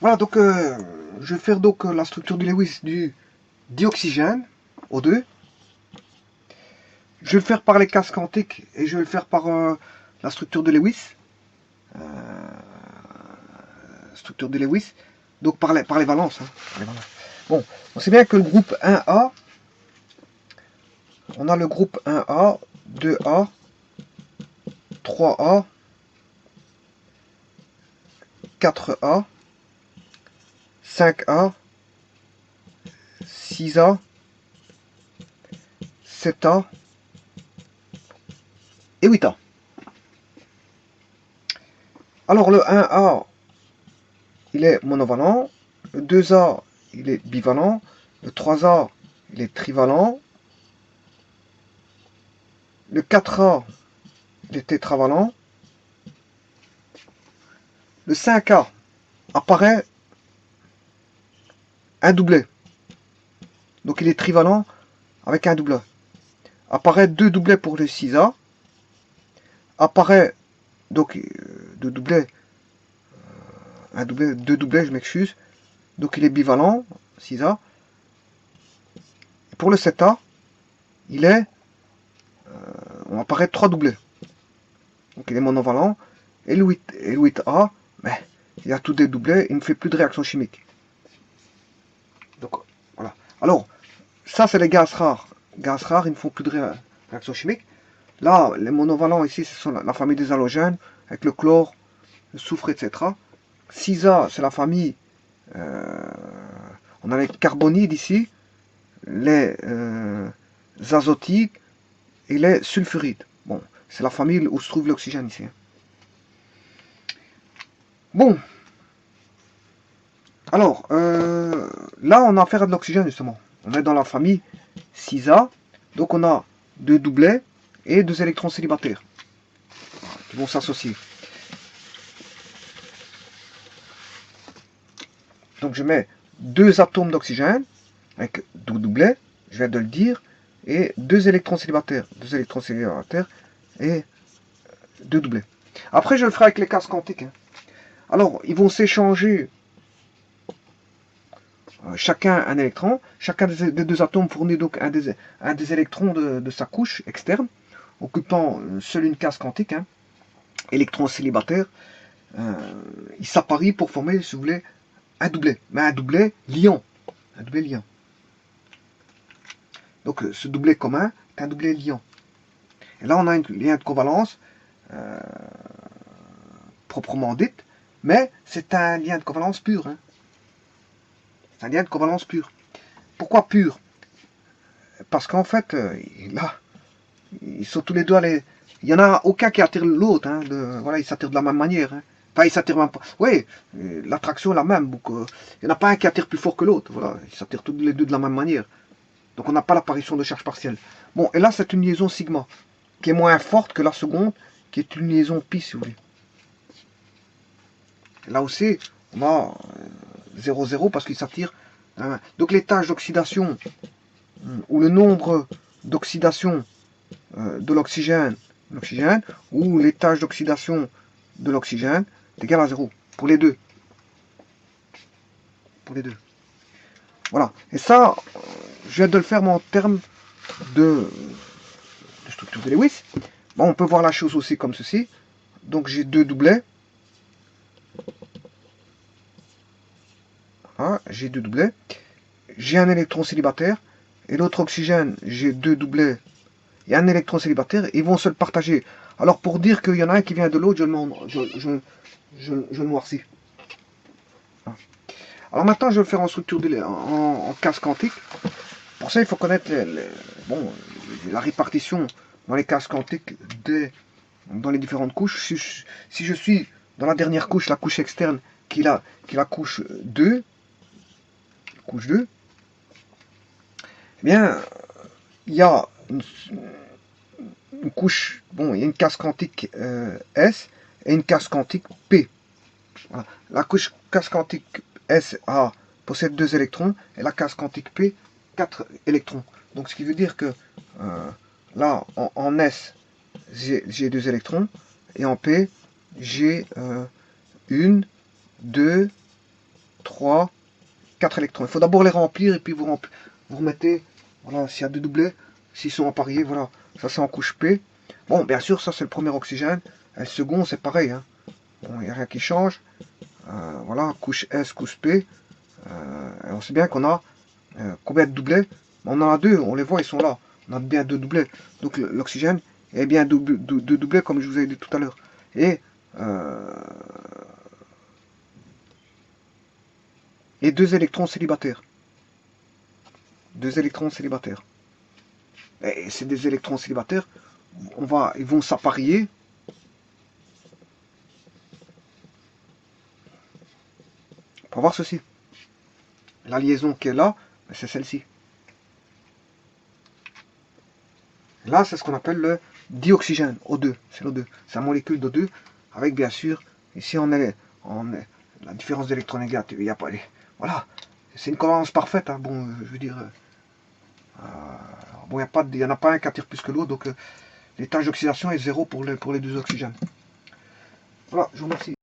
Voilà, donc je vais faire donc la structure de Lewis du dioxygène, O2. Je vais le faire par les cases quantiques et je vais le faire par la structure de Lewis. Structure de Lewis, donc par les valences. Hein, par les valences. Bon, on sait bien que le groupe 1A, on a le groupe 1A, 2A, 3A, 4A, 5A, 6A, 7A et 8A. Alors le 1A, il est monovalent, le 2A, il est bivalent, le 3A, il est trivalent, le 4A, il est tétravalent, le 5A apparaît un doublet, donc il est trivalent avec un doublet. Apparaît deux doublets pour le 6A, apparaît donc deux doublets, un doublet, deux doublets, je m'excuse, donc il est bivalent, 6A. Et pour le 7A, il est, on apparaît trois doublets, donc il est monovalent, et le 8A, ben, il a tous des doublets, il ne fait plus de réaction chimique. Donc voilà. Alors, ça c'est les gaz rares. Gaz rares, ils ne font plus de réaction chimique. Là, les monovalents ici, ce sont la famille des halogènes, avec le chlore, le soufre, etc. 6A, c'est la famille, on a les carbonides ici, les azotides et les sulfurides. Bon, c'est la famille où se trouve l'oxygène ici. Bon, alors, là, on a affaire à de l'oxygène, justement. On est dans la famille 6A, donc on a deux doublets et deux électrons célibataires qui vont s'associer. Donc je mets deux atomes d'oxygène avec deux doublets, je viens de le dire, et deux électrons célibataires et deux doublets. Après, je le ferai avec les cases quantiques. Hein. Alors, ils vont s'échanger chacun un électron. Chacun des deux atomes fournit donc un des électrons de sa couche externe, occupant seule une case quantique, hein, électron célibataire. Ils s'apparient pour former, si vous voulez, un doublet, mais un doublet liant. Un doublet liant. Donc ce doublet commun est un doublet liant. Et là, on a un lien de covalence proprement dit, mais c'est un lien de covalence pur. Hein. C'est un lien de covalence pur. Pourquoi pur? Parce qu'en fait, là, ils sont tous les deux allés. Il n'y en a aucun qui attire l'autre. Hein, voilà, ils s'attirent de la même manière. Hein. Enfin, ils s'attirent même pas. Oui, l'attraction est la même. Donc, il n'y en a pas un qui attire plus fort que l'autre. Voilà, ils s'attirent tous les deux de la même manière. Donc, on n'a pas l'apparition de charge partielle. Bon, et là, c'est une liaison sigma, qui est moins forte que la seconde, qui est une liaison pi, si vous voulez. Et là aussi, on a 0,0 parce qu'il s'attire. Hein. Donc, les tâches d'oxydation, ou le nombre d'oxydation de l'oxygène, ou les tâches d'oxydation de l'oxygène est égal à 0 pour les deux. Pour les deux. Voilà. Et ça, je viens de le faire en termes de structure de Lewis. Bon, on peut voir la chose aussi comme ceci. Donc j'ai deux doublets. Voilà, j'ai deux doublets. J'ai un électron célibataire. Et l'autre oxygène, j'ai deux doublets et un électron célibataire. Ils vont se le partager. Alors pour dire qu'il y en a un qui vient de l'autre, je le noircis. Alors maintenant, je vais le faire en structure en case quantique. Pour ça, il faut connaître bon, la répartition dans les cases quantiques dans les différentes couches. Si je suis dans la dernière couche, la couche externe, qui est la couche 2, eh bien, il y a une couche, bon, il y a une case quantique S et une case quantique P. Voilà. La case quantique S possède 2 électrons et la case quantique P 4 électrons. Donc ce qui veut dire que là en S j'ai 2 électrons et en P j'ai 1, 2, 3, 4 électrons. Il faut d'abord les remplir et puis vous remettez, voilà, s'il y a 2 doublets, s'ils sont appariés, voilà, ça c'est en couche P. Bon, bien sûr, ça c'est le premier oxygène, et le second c'est pareil, hein. Bon, il n'y a rien qui change. Voilà, couche S, couche P. Et on sait bien qu'on a combien de doublets? On en a 2, on les voit, ils sont là. On a bien 2 doublets. Donc l'oxygène est bien 2 doublets comme je vous ai dit tout à l'heure. Et 2 électrons célibataires. 2 électrons célibataires. Et c'est des électrons célibataires, ils vont s'apparier. Pour voir ceci. La liaison qui est là, c'est celle-ci. Là, c'est ce qu'on appelle le dioxygène, O2. C'est l'O2. C'est la molécule d'O2 avec, bien sûr, ici on est la différence d'électronégativité. Il n'y a pas les... Voilà. C'est une covalence parfaite. Hein. Bon, je veux dire... bon, il n'y en a pas un qui attire plus que l'autre. Donc, les tâches d'oxydation est 0 pour les 2 oxygènes. Voilà, je vous remercie.